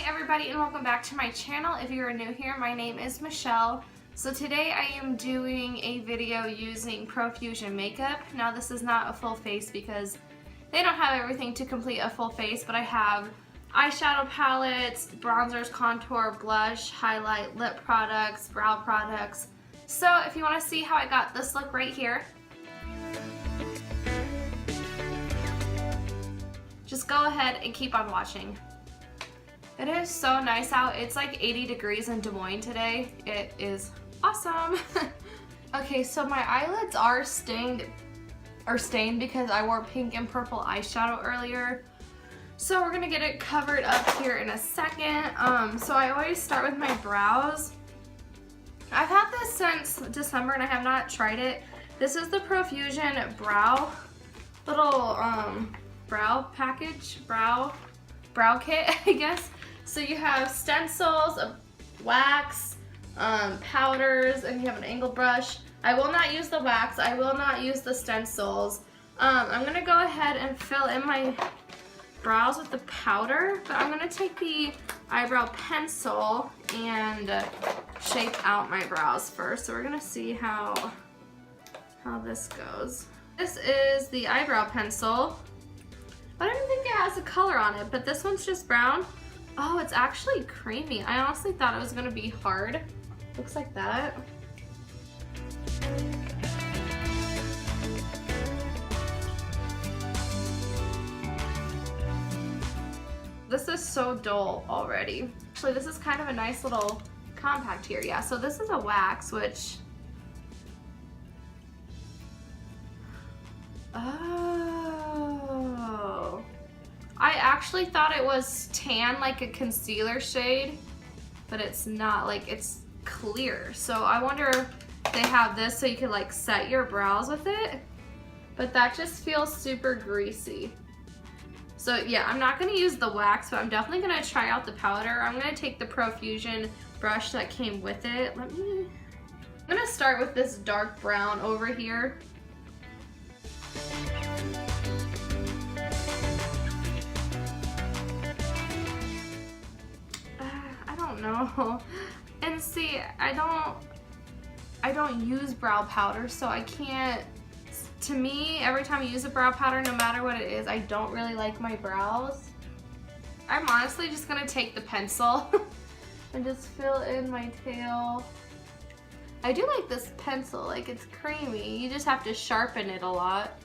everybody and welcome back to my channel. If you are new here, my name is Michelle. So today I am doing a video using Profusion makeup. Now this is not a full face because they don't have everything to complete a full face, but I have eyeshadow palettes, bronzers, contour, blush, highlight, lip products, brow products. So if you want to see how I got this look right here, just go ahead and keep on watching. It is so nice out. It's like 80 degrees in Des Moines today. It is awesome. Okay, so my eyelids are stained because I wore pink and purple eyeshadow earlier. So we're gonna get it covered up here in a second. So I always start with my brows. I've had this since December and I have not tried it. This is the Profusion brow little brow package, brow kit, I guess. So you have stencils, wax, powders, and you have an angled brush. I will not use the wax. I will not use the stencils. I'm gonna go ahead and fill in my brows with the powder, but I'm gonna take the eyebrow pencil and shape out my brows first. So we're gonna see how this goes. This is the eyebrow pencil. I don't think it has a color on it, but this one's just brown. Oh, it's actually creamy. I honestly thought it was gonna be hard. Looks like that. This is so dull already. Actually, this is kind of a nice little compact here. Yeah, so this is a wax, which... Oh. I actually thought it was tan, like a concealer shade, but it's not. Like, it's clear. So I wonder if they have this so you could like set your brows with it, but that just feels super greasy. So yeah, I'm not gonna use the wax, but I'm definitely gonna try out the powder. I'm gonna take the Profusion brush that came with it. I'm gonna start with this dark brown over here. No, and see, I don't use brow powder, so I can't. To me, every time I use a brow powder, no matter what it is, I don't really like my brows. I'm honestly just gonna take the pencil and just fill in my tail. I do like this pencil, like it's creamy. You just have to sharpen it a lot.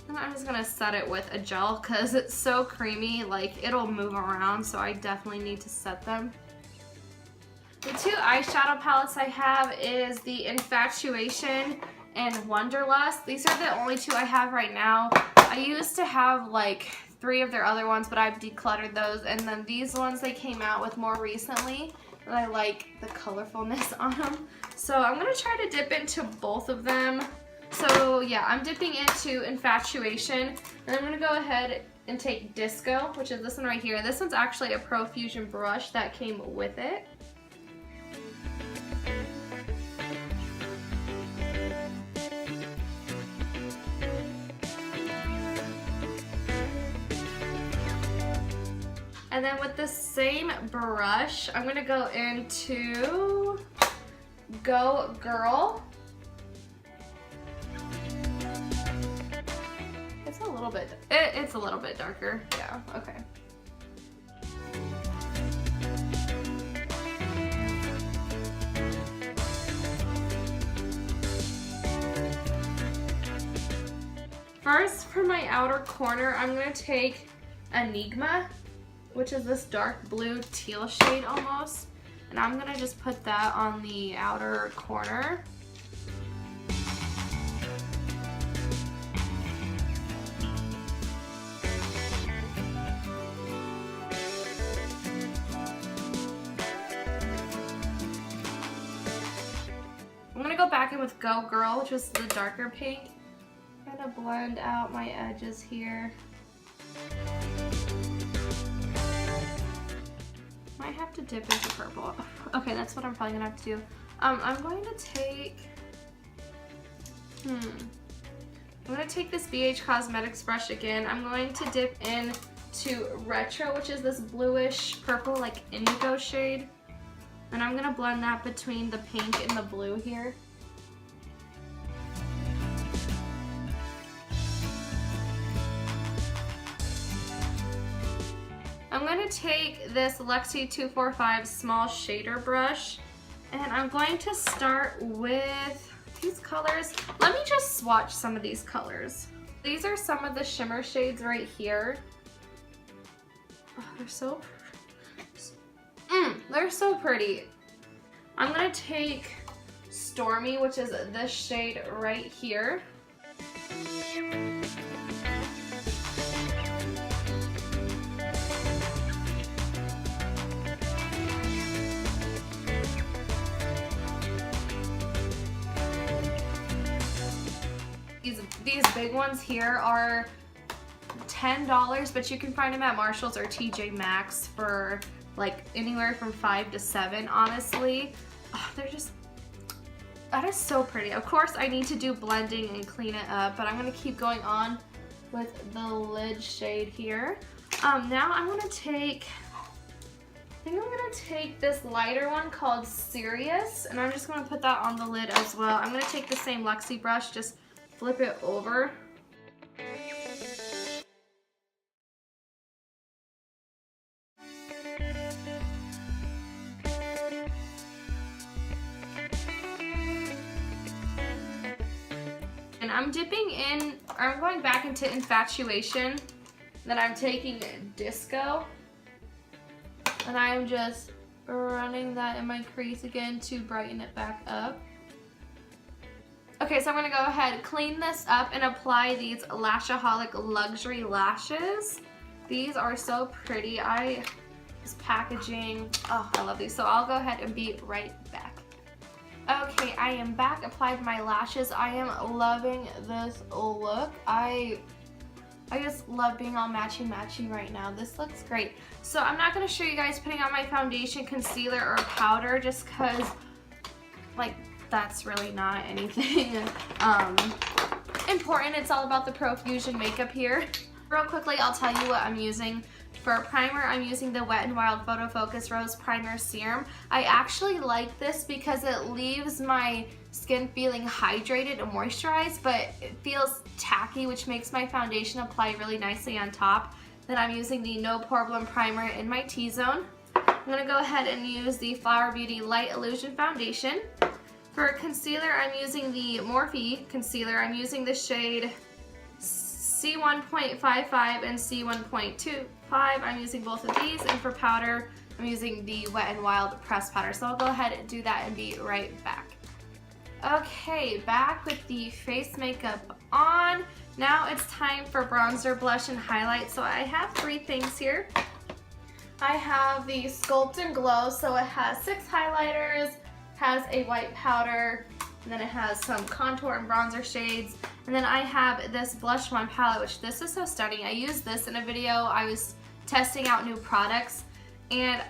And I'm just gonna set it with a gel because it's so creamy, like it'll move around, so I definitely need to set them. The two eyeshadow palettes I have is the Infatuation and Wanderlust. These are the only two I have right now. I used to have like 3 of their other ones, but I've decluttered those. And then these ones they came out with more recently, and I like the colorfulness on them. So I'm gonna try to dip into both of them. So yeah, I'm dipping into Infatuation, and I'm gonna go ahead and take Disco, which is this one right here. This one's actually a Profusion brush that came with it. And then with the same brush, I'm gonna go into Go Girl. It's a little bit darker. Yeah, okay. First, for my outer corner, I'm gonna take Enigma, which is this dark blue teal shade almost. And I'm gonna just put that on the outer corner. I'm gonna go back in with Go Girl, which was the darker pink. I'm gonna blend out my edges here. Might have to dip into purple. Okay, that's what I'm probably gonna have to do. I'm going to take, I'm gonna take this BH Cosmetics brush again. I'm going to dip in to Retro, which is this bluish purple, like indigo shade. And I'm gonna blend that between the pink and the blue here. I'm gonna take this Lexi 245 small shader brush, and I'm going to start with these colors. Let me just swatch some of these colors. These are some of the shimmer shades right here. Oh, they're so pretty. I'm gonna take Stormy, which is this shade right here. These big ones here are $10, but you can find them at Marshall's or TJ Maxx for like anywhere from $5 to $7, honestly. Oh, that is so pretty. Of course, I need to do blending and clean it up, but I'm gonna keep going on with the lid shade here. Now I'm gonna take, I think I'm gonna take this lighter one called Serious, and I'm just gonna put that on the lid as well. I'm gonna take the same Lexi brush, just flip it over. And I'm dipping in, I'm going back into Infatuation. Then I'm taking Disco, and I'm just running that in my crease again to brighten it back up. Okay, so I'm gonna go ahead, clean this up, and apply these Lashaholic Luxury Lashes. These are so pretty. This packaging, oh, I love these. So I'll go ahead and be right back. Okay, I am back, applied my lashes. I am loving this look. I just love being all matchy right now. This looks great. So I'm not gonna show you guys putting on my foundation, concealer, or powder just cause like that's really not anything important. It's all about the Profusion makeup here. Real quickly, I'll tell you what I'm using. For primer, I'm using the Wet n Wild Photo Focus Rose Primer Serum. I actually like this because it leaves my skin feeling hydrated and moisturized, but it feels tacky, which makes my foundation apply really nicely on top. Then I'm using the No Problem Primer in my T-zone. I'm gonna go ahead and use the Flower Beauty Light Illusion Foundation. For concealer, I'm using the Morphe concealer. I'm using the shade C1.55 and C1.25. I'm using both of these. And for powder, I'm using the Wet n Wild Pressed Powder. So I'll go ahead and do that and be right back. Okay, back with the face makeup on. Now it's time for bronzer, blush, and highlight. So I have three things here. I have the Sculpt and Glow. So it has 6 highlighters, has a white powder, and then it has some contour and bronzer shades. And then I have this Blush One palette, which this is so stunning. I used this in a video. I was testing out new products, and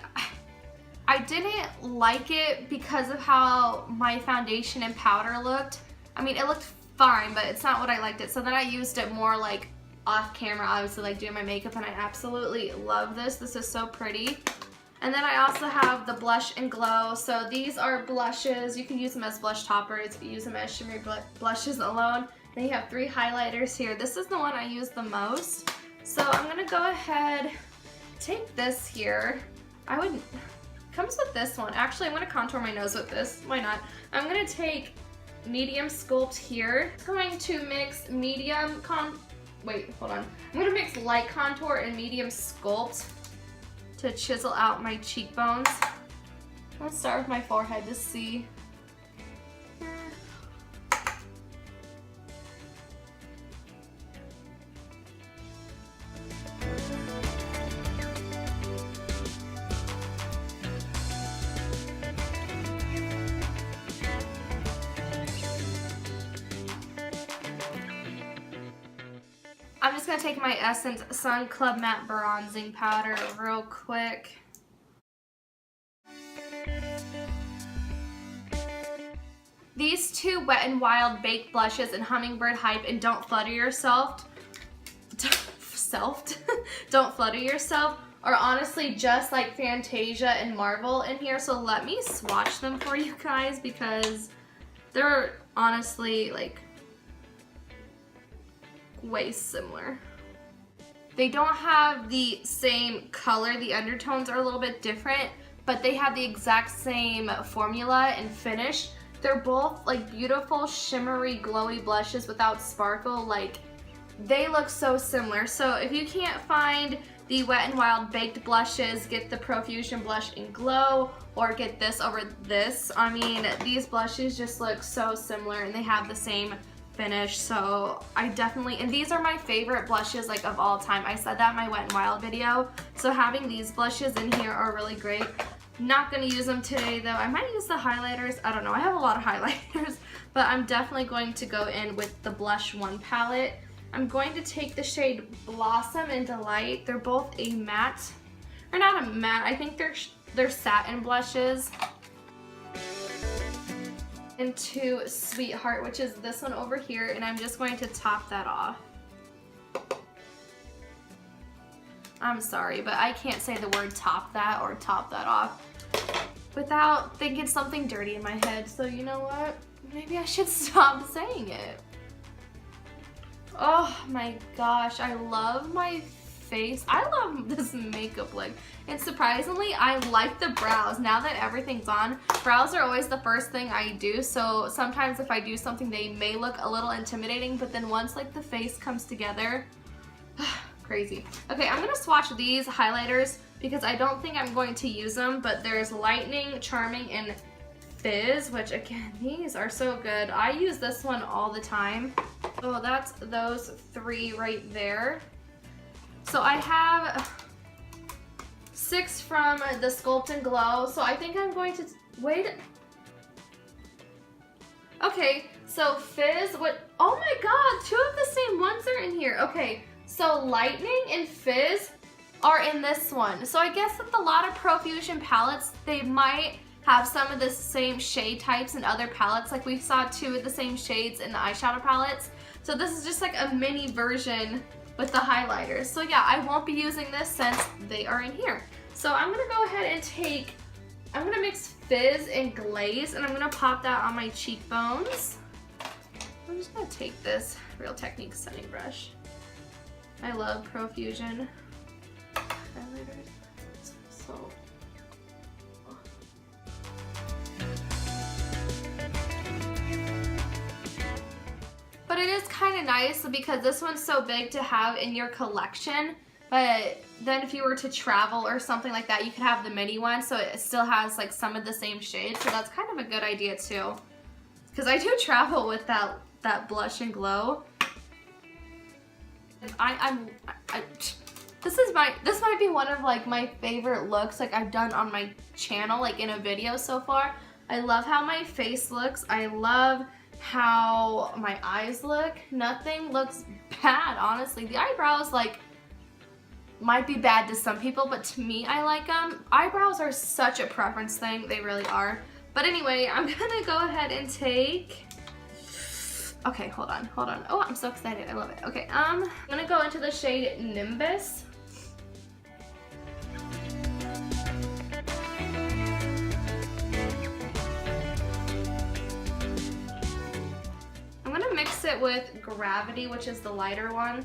I didn't like it because of how my foundation and powder looked. I mean, it looked fine, but it's not what I liked it. So then I used it more like off camera, obviously, like doing my makeup, and I absolutely love this. This is so pretty. And then I also have the Blush and Glow. So these are blushes. You can use them as blush toppers, use them as shimmery blushes alone. Then you have 3 highlighters here. This is the one I use the most. So I'm gonna go ahead, take this here. Comes with this one. Actually, I'm gonna contour my nose with this. Why not? I'm gonna take medium sculpt here. I'm going to mix I'm gonna mix light contour and medium sculpt to chisel out my cheekbones. Let's start with my forehead to see. I'm just going to take my Essence Sun Club Matte Bronzing Powder real quick. These 2 Wet n Wild Baked Blushes in Hummingbird Hype and Don't Flutter Yourself. yourself. Don't flutter yourself. Are honestly just like Fantasia and Marvel in here. So let me swatch them for you guys because they're honestly like way similar. They don't have the same color. The undertones are a little bit different, but they have the exact same formula and finish. They're both like beautiful, shimmery, glowy blushes without sparkle. Like, they look so similar. So if you can't find the Wet n Wild Baked blushes, get the Profusion blush in Glow, or get this over this. I mean, these blushes just look so similar and they have the same finish. So I definitely, and these are my favorite blushes like of all time. I said that in my Wet n Wild video. So having these blushes in here are really great. Not gonna use them today though. I might use the highlighters. I don't know. I have a lot of highlighters, but I'm definitely going to go in with the Blush 1 palette. I'm going to take the shade Blossom and Delight. They're both a matte, or not a matte, I think they're satin blushes. Into Sweetheart, which is this one over here, and I'm just going to top that off. I'm sorry, but I can't say the word top that or top that off without thinking something dirty in my head. So you know what? Maybe I should stop saying it. Oh my gosh, I love my face. I love this makeup look. And surprisingly, I like the brows. Now that everything's on, brows are always the first thing I do. So sometimes if I do something, they may look a little intimidating, but then once like the face comes together, crazy. Okay, I'm gonna swatch these highlighters because I don't think I'm going to use them, but there's Lightning, Charming, and Fizz, which again, these are so good. I use this one all the time. Oh, that's those three right there. So I have 6 from the Sculpt and Glow. So I think I'm going to, wait. Okay, so Fizz, what, oh my God, 2 of the same ones are in here. Okay, so Lightning and Fizz are in this one. So I guess with a lot of Profusion palettes, they might have some of the same shade types in other palettes. Like we saw 2 of the same shades in the eyeshadow palettes. So this is just like a mini version with the highlighters. So yeah, I won't be using this since they are in here. So I'm gonna go ahead and I'm gonna mix Fizz and Glaze, and I'm gonna pop that on my cheekbones. I'm just gonna take this Real Technique setting brush. I love Profusion highlighters. So but it is kind of nice because this one's so big to have in your collection, but then if you were to travel or something like that, you could have the mini one, so it still has like some of the same shades. So that's kind of a good idea too, because I do travel with that Blush and Glow. This might be one of like my favorite looks like I've done on my channel, like in a video so far. I love how my face looks. I love how my eyes look. Nothing looks bad, honestly. The eyebrows like might be bad to some people, but to me, I like them. Eyebrows are such a preference thing. They really are. But anyway, I'm gonna go ahead and take, okay, hold on. Oh, I'm so excited, I love it. Okay, I'm gonna go into the shade Nimbus. I'm gonna mix it with Gravity, which is the lighter one.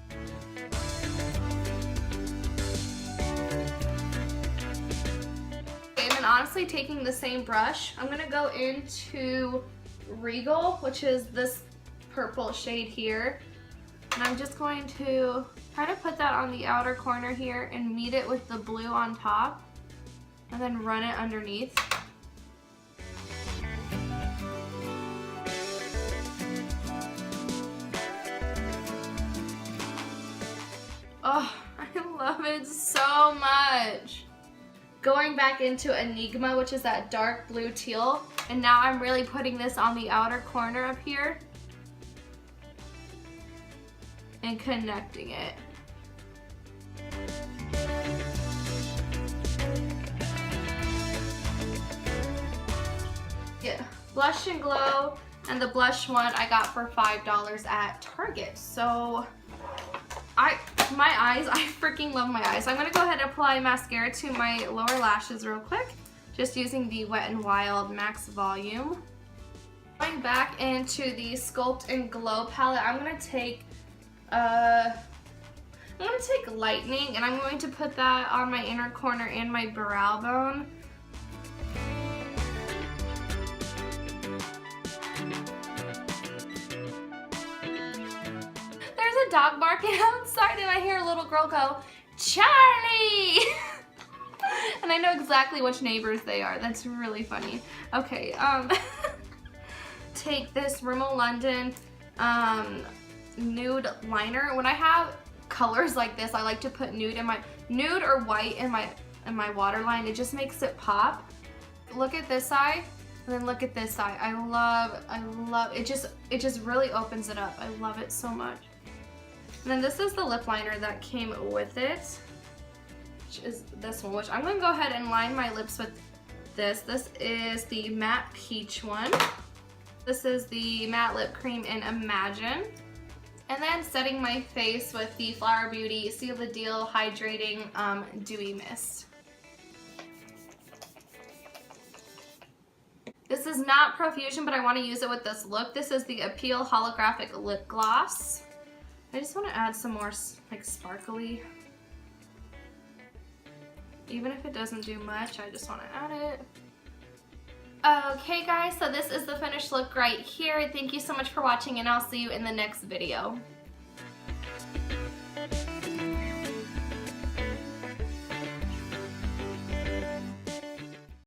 And then honestly, taking the same brush, I'm gonna go into Regal, which is this purple shade here. And I'm just going to kind of put that on the outer corner here and meet it with the blue on top, and then run it underneath. Oh, I love it so much. Going back into Enigma, which is that dark blue teal, and now I'm really putting this on the outer corner up here and connecting it. Yeah, Blush and Glow, and the blush one I got for $5 at Target. So My eyes, I freaking love my eyes. So I'm gonna go ahead and apply mascara to my lower lashes real quick. Just using the Wet n Wild Max Volume. Going back into the Sculpt and Glow palette, I'm gonna take Lightning, and I'm going to put that on my inner corner and my brow bone. There's a dog barking outside and I hear a little girl go, "Charlie!" And I know exactly which neighbors they are. That's really funny. Okay, take this Rimmel London nude liner. When I have colors like this, I like to put nude or white in my waterline. It just makes it pop. Look at this eye, and then look at this eye. I love it. Just really opens it up. I love it so much. And then this is the lip liner that came with it, which is this one, which I'm going to go ahead and line my lips with this. This is the Matte Peach one. This is the Matte Lip Cream in Imagine. And then setting my face with the Flower Beauty Seal the Deal Hydrating Dewy Mist. This is not Profusion, but I want to use it with this look. This is the Appeal Holographic Lip Gloss. I just want to add some more like sparkly. Even if it doesn't do much, I just want to add it. Okay guys, so this is the finished look right here. Thank you so much for watching, and I'll see you in the next video.